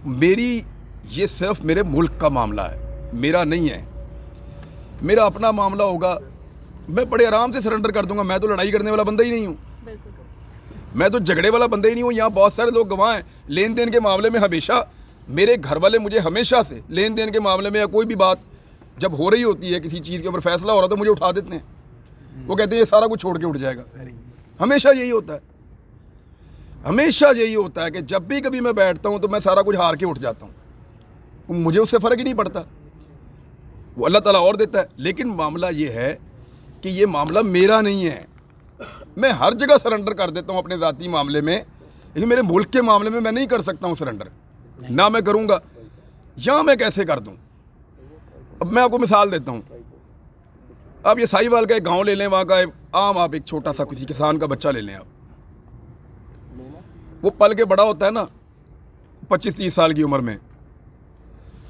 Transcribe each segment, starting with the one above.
मेरी ये सिर्फ मेरे मुल्क का मामला है, मेरा नहीं है। मेरा अपना मामला होगा, मैं बड़े आराम से सरेंडर कर दूंगा। मैं तो लड़ाई करने वाला बंदा ही नहीं हूँ, मैं तो झगड़े वाला बंदा ही नहीं हूँ। यहाँ बहुत सारे लोग गवाह हैं लेन देन के मामले में। हमेशा मेरे घर वाले मुझे हमेशा से लेन देन के मामले में या कोई भी बात जब हो रही होती है, किसी चीज़ के ऊपर फैसला हो रहा तो मुझे उठा देते हैं। वो कहते हैं ये सारा कुछ छोड़ के उठ जाएगा। हमेशा यही होता है, हमेशा यही होता है कि जब भी कभी मैं बैठता हूँ तो मैं सारा कुछ हार के उठ जाता हूँ। मुझे उससे फ़र्क ही नहीं पड़ता, वो अल्लाह ताला और देता है। लेकिन मामला ये है कि ये मामला मेरा नहीं है। मैं हर जगह सरेंडर कर देता हूँ अपने ज़ाती मामले में, लेकिन मेरे मुल्क के मामले में मैं नहीं कर सकता हूँ सरेंडर, ना मैं करूँगा। यहाँ मैं कैसे कर दूँ? अब मैं आपको मिसाल देता हूँ। आप ये साहिवाल का एक गाँव ले लें, वहाँ का आम आप एक छोटा सा किसी किसान का बच्चा ले लें। आप वो पल के बड़ा होता है ना 25-30 साल की उम्र में,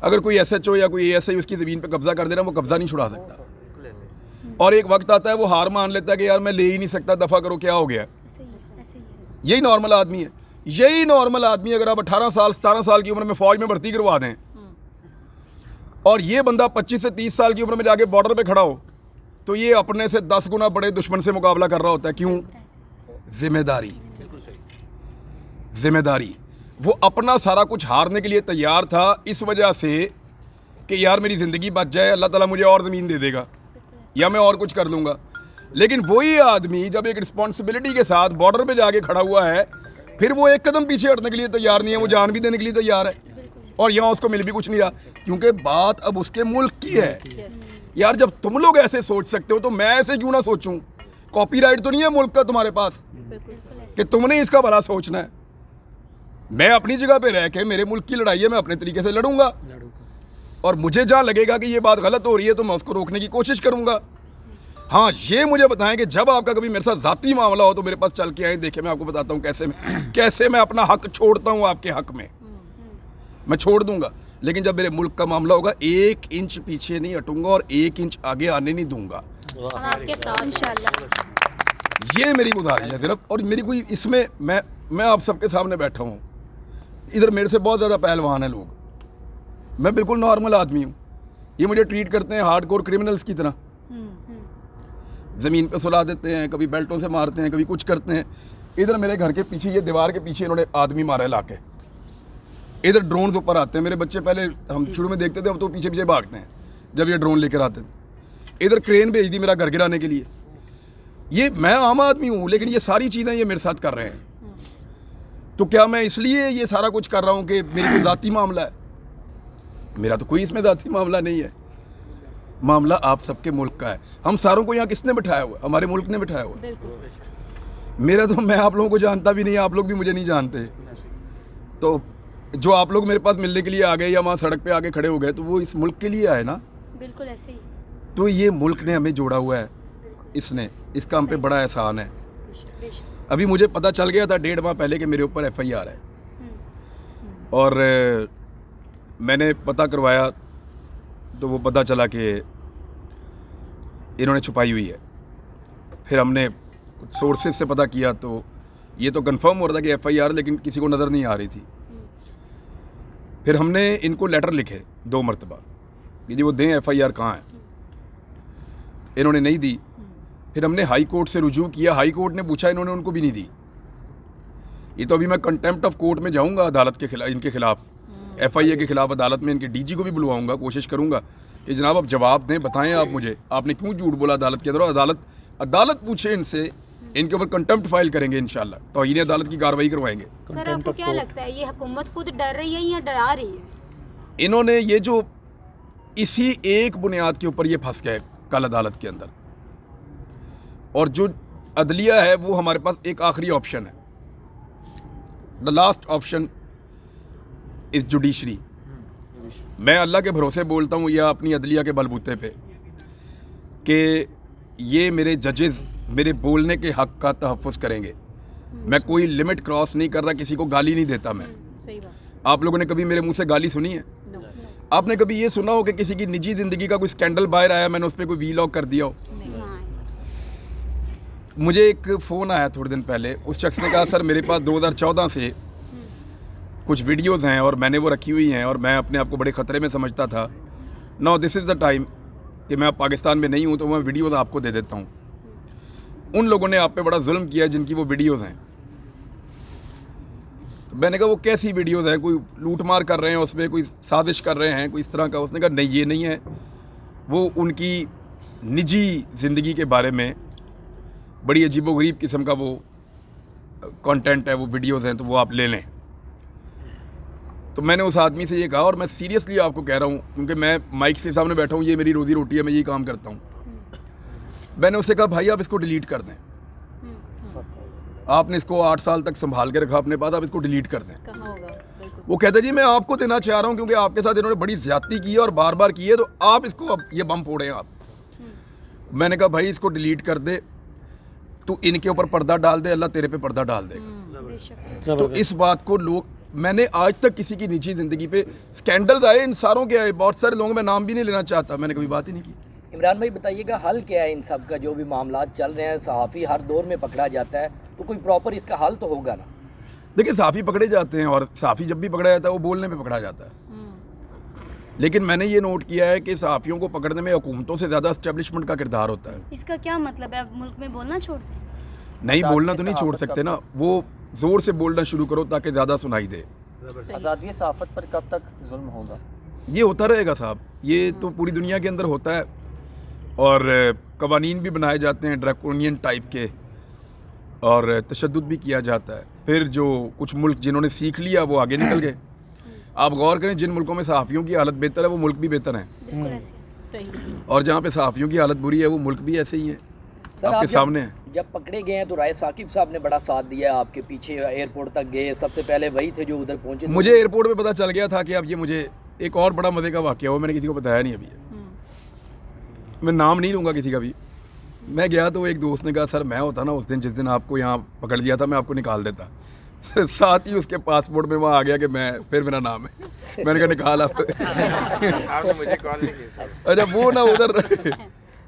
अगर कोई SHO या कोई ASI उसकी ज़मीन पे कब्जा कर दे रहा, वो कब्जा नहीं छुड़ा सकता। और एक वक्त आता है वो हार मान लेता है कि यार मैं ले ही नहीं सकता, दफ़ा करो, क्या हो गया। यही नॉर्मल आदमी है, यही नॉर्मल आदमी। अगर आप 18 साल 17 साल की उम्र में फ़ौज में भर्ती करवा दें और ये बंदा 25 से 30 साल की उम्र में जाके बॉर्डर पे खड़ा हो, तो ये अपने से 10 गुना बड़े दुश्मन से मुकाबला कर रहा होता है। क्यों? जिम्मेदारी, जिम्मेदारी। वो अपना सारा कुछ हारने के लिए तैयार था इस वजह से कि यार मेरी ज़िंदगी बच जाए, अल्लाह ताला मुझे और ज़मीन दे देगा या मैं और कुछ कर लूँगा। लेकिन वही आदमी जब एक रिस्पॉन्सिबिलिटी के साथ बॉर्डर पे जाके खड़ा हुआ है, फिर वो एक कदम पीछे हटने के लिए तैयार नहीं है, वो जान भी देने के लिए तैयार है। और यहाँ उसको मिल भी कुछ नहीं रहा, क्योंकि बात अब उसके मुल्क की है। यार जब तुम लोग ऐसे सोच सकते हो तो मैं ऐसे क्यों ना सोचूं? कॉपीराइट तो नहीं है मुल्क का तुम्हारे पास कि तुमने इसका भला सोचना है। मैं अपनी जगह पे रह के, मेरे मुल्क की लड़ाई है, मैं अपने तरीके से लड़ूंगा। और मुझे जहाँ लगेगा कि ये बात गलत हो रही है तो मैं उसको रोकने की कोशिश करूंगा। हाँ, ये मुझे बताएं कि जब आपका कभी मेरे साथ ज़ाती मामला हो तो मेरे पास चल के आए, देखे, मैं आपको बताता हूँ कैसे मैं अपना हक छोड़ता हूँ। आपके हक में मैं छोड़ दूंगा, लेकिन जब मेरे मुल्क का मामला होगा 1 इंच पीछे नहीं हटूंगा और 1 इंच आगे आने नहीं दूंगा। हम आपके साथ इंशाल्लाह। ये मेरी गुजारिश है सिर्फ। और मेरी कोई इसमें मैं आप सबके सामने बैठा हूँ, इधर मेरे से बहुत ज़्यादा पहलवान हैं लोग, मैं बिल्कुल नॉर्मल आदमी हूँ। ये मुझे ट्रीट करते हैं हार्डकोर क्रिमिनल्स की तरह, ज़मीन पे सुला देते हैं, कभी बेल्टों से मारते हैं, कभी कुछ करते हैं। इधर मेरे घर के पीछे, ये दीवार के पीछे इन्होंने आदमी मारा है लाके। इधर ड्रोन ऊपर आते हैं। मेरे बच्चे पहले हम शुरू में देखते थे, अब तो पीछे पीछे भागते हैं जब ये ड्रोन लेकर आते थे। इधर क्रेन भेज दी मेरा घर गिराने के लिए। ये मैं आम आदमी हूँ, लेकिन ये सारी चीज़ें ये मेरे साथ कर रहे हैं। तो क्या मैं इसलिए ये सारा कुछ कर रहा हूँ कि मेरी कोई ज़ाती मामला है? मेरा तो कोई इसमें ज़ाती मामला नहीं है। मामला आप सबके मुल्क का है। हम सारों को यहाँ किसने बिठाया हुआ? हमारे मुल्क ने बिठाया हुआ। मेरा तो, मैं आप लोगों को जानता भी नहीं, आप लोग भी मुझे नहीं जानते। तो जो आप लोग मेरे पास मिलने के लिए आ गए या वहाँ सड़क पे आके खड़े हो गए, तो वो इस मुल्क के लिए आए ना। बिल्कुल ऐसे ही। तो ये मुल्क ने हमें जोड़ा हुआ है, इसने, इसका हम पे बड़ा एहसान है। अभी मुझे पता चल गया था 1.5 माह पहले कि मेरे ऊपर FIR है, और मैंने पता करवाया तो वो पता चला कि इन्होंने छुपाई हुई है। फिर हमने सोर्सेज से पता किया तो ये तो कंफर्म हो रहा था कि FIR, लेकिन किसी को नज़र नहीं आ रही थी। फिर हमने इनको लेटर लिखे 2 मरतबा कि जी वो दें FIR कहाँ है। इन्होंने नहीं दी। फिर हमने हाई कोर्ट से रुजू किया, हाई कोर्ट ने पूछा, इन्होंने उनको भी नहीं दी। ये तो अभी मैं कंटेम्प्ट ऑफ कोर्ट में जाऊंगा अदालत के खिलाफ, इनके खिलाफ, FIA के खिलाफ अदालत में इनके DG को भी बुलवाऊंगा। कोशिश करूंगा कि जनाब आप जवाब दें, बताएं आप मुझे, आपने क्यों झूठ बोला अदालत के अंदर। अदालत पूछे इनसे, इनके ऊपर कंटेम्प्ट फाइल करेंगे इंशाल्लाह, तो इन्हें अदालत की कार्रवाई करवाएंगे। सर आपको क्या लगता है, ये हुकूमत खुद डर रही है या डरा रही है? इन्होंने ये जो इसी एक बुनियाद के ऊपर ये फंस गए कल अदालत के अंदर, और जो अदलिया है वो हमारे पास एक आखिरी ऑप्शन है। The last option is judiciary. मैं अल्लाह के भरोसे बोलता हूँ या अपनी अदलिया के बलबूते पे कि ये मेरे जजेस मेरे बोलने के हक का तहफ़्फ़ुज़ करेंगे। मैं कोई लिमिट क्रॉस नहीं कर रहा, किसी को गाली नहीं देता मैं। सही बात। आप लोगों ने कभी मेरे मुंह से गाली सुनी है? आपने कभी ये सुना हो कि किसी की निजी ज़िंदगी का कोई स्कैंडल बाहर आया, मैंने उस पर कोई वीलॉग कर दिया हो? मुझे एक फ़ोन आया थोड़े दिन पहले, उस शख्स ने कहा सर मेरे पास 2014 से कुछ वीडियोज़ हैं और मैंने वो रखी हुई हैं और मैं अपने आप को बड़े ख़तरे में समझता था। No this is the time कि मैं अब पाकिस्तान में नहीं हूँ तो मैं वीडियोज़ आपको दे देता हूँ। उन लोगों ने आप पे बड़ा जुल्म किया जिनकी वो वीडियोज़ हैं। तो मैंने कहा वो कैसी वीडियोज़ हैं, कोई लूट मार कर रहे हैं उसमें, कोई साजिश कर रहे हैं, कोई इस तरह का। उसने कहा नहीं ये नहीं है, वो उनकी निजी ज़िंदगी के बारे में बड़ी अजीबोगरीब किस्म का वो कंटेंट है, वो वीडियोज़ हैं, तो वो आप ले लें। तो मैंने उस आदमी से ये कहा, और मैं सीरियसली आपको कह रहा हूँ क्योंकि मैं माइक के सामने बैठा हूँ, ये मेरी रोज़ी रोटी है, मैं यही काम करता हूँ। मैंने उससे कहा भाई आप इसको डिलीट कर दें, आपने इसको 8 साल तक संभाल के रखा अपने पास, आप इसको डिलीट कर दें। कहाँ होगा? बिल्कुल। वो कहता जी मैं आपको देना चाह रहा हूँ क्योंकि आपके साथ इन्होंने बड़ी ज्यादती की है और बार बार की है, तो आप इसको अब ये बम फोड़ें आप। मैंने कहा भाई इसको डिलीट कर दे, तू इनके ऊपर पर्दा डाल दे, अल्लाह तेरे पे पर्दा डाल देगा। बेशक। तो इस बात को लोग, मैंने आज तक किसी की निजी ज़िंदगी पे स्कैंडल्स आए, इन सारों के आए, बहुत सारे लोगों, मैं नाम भी नहीं लेना चाहता, मैंने कभी बात ही नहीं की। इमरान भाई बताइएगा हल क्या है इन सब का, जो भी मामला चल रहे हैं? सहाफ़ी हर दौर में पकड़ा जाता है, तो कोई प्रॉपर इसका हल तो होगा ना? देखिए सहाफ़ी पकड़े जाते हैं और सहाफ़ी जब भी पकड़ा जाता है वो बोलने पे पकड़ा जाता है, लेकिन मैंने ये नोट किया है कि सहाफ़ियों को पकड़ने में हुकूमतों से ज़्यादा एस्टेब्लिशमेंट का किरदार होता है। इसका क्या मतलब है? आप मुल्क में बोलना छोड़ दें? नहीं बोलना तो नहीं छोड़ सकते ना, वो ज़ोर से बोलना शुरू करो ताकि ज़्यादा सुनाई दे। आज़ादी सहाफ़त पर कब तक जुल्म होगा? ये होता रहेगा साहब, ये तो पूरी दुनिया के अंदर होता है और कवानीन भी बनाए जाते हैं ड्रैकोनियन टाइप के और तशद्दुद भी किया जाता है। फिर जो कुछ मुल्क जिन्होंने सीख लिया वो आगे निकल गए। आप गौर करें जिन मुल्कों में सहाफ़ियों की हालत बेहतर है वो मुल्क भी बेहतर हैं, बिल्कुल ऐसे। सही। और जहाँ पे सहाफ़ियों की हालत बुरी है वो मुल्क भी ऐसे ही हैं, सर, आपके आप सामने है। जब पकड़े गए हैं तो राय साकिब साहब ने बड़ा साथ दिया है आपके पीछे, एयरपोर्ट तक गए, सबसे पहले वही थे जो उधर पहुंचे। मुझे एयरपोर्ट पे पता चल गया था कि अब ये मुझे एक और बड़ा मज़े का वाक़या हुआ, मैंने किसी को बताया नहीं अभी, मैं नाम नहीं लूँगा किसी का भी। मैं गया तो एक दोस्त ने कहा सर मैं होता ना उस दिन जिस दिन आपको यहाँ पकड़ लिया था मैं आपको निकाल देता। साथ ही उसके पासपोर्ट में वहाँ आ गया कि मैं, फिर मेरा नाम है, मैंने कहा निकाल आप। आपने मुझे कॉल नहीं की। अच्छा वो ना उधर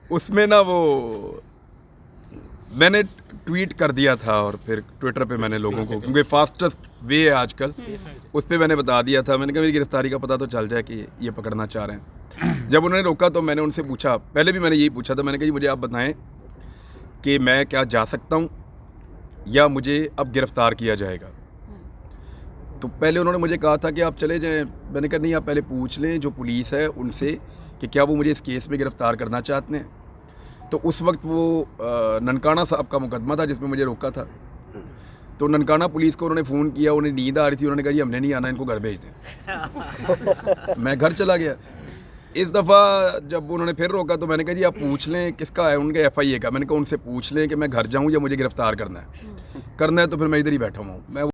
उसमें ना वो मैंने ट्वीट कर दिया था और फिर ट्विटर पे मैंने लोगों को, क्योंकि फास्टेस्ट वे है आजकल, उस पर मैंने बता दिया था। मैंने कहा मेरी गिरफ्तारी का पता तो चल जाए कि ये पकड़ना चाह रहे हैं। जब उन्होंने रोका तो मैंने उनसे पूछा, पहले भी मैंने यही पूछा था, मैंने कहा जी मुझे आप बताएं कि मैं क्या जा सकता हूँ या मुझे अब गिरफ़्तार किया जाएगा। तो पहले उन्होंने मुझे कहा था कि आप चले जाएं। मैंने कहा नहीं आप पहले पूछ लें जो पुलिस है उनसे कि क्या वो मुझे इस केस में गिरफ़्तार करना चाहते हैं। तो उस वक्त वो ननकाना साहब का मुकदमा था जिसमें मुझे रोका था। तो ननकाना पुलिस को उन्होंने फ़ोन किया, उन्हें नींद आ रही थी, उन्होंने कहा जी हमने नहीं आना, इनको घर भेज दें। मैं घर चला गया। इस दफ़ा जब उन्होंने फिर रोका तो मैंने कहा जी आप पूछ लें किसका है, उनके FIA का। मैंने कहा उनसे पूछ लें कि मैं घर जाऊँ या मुझे गिरफ़्तार करना है तो फिर मैं इधर ही बैठा हुआ हूँ। मैं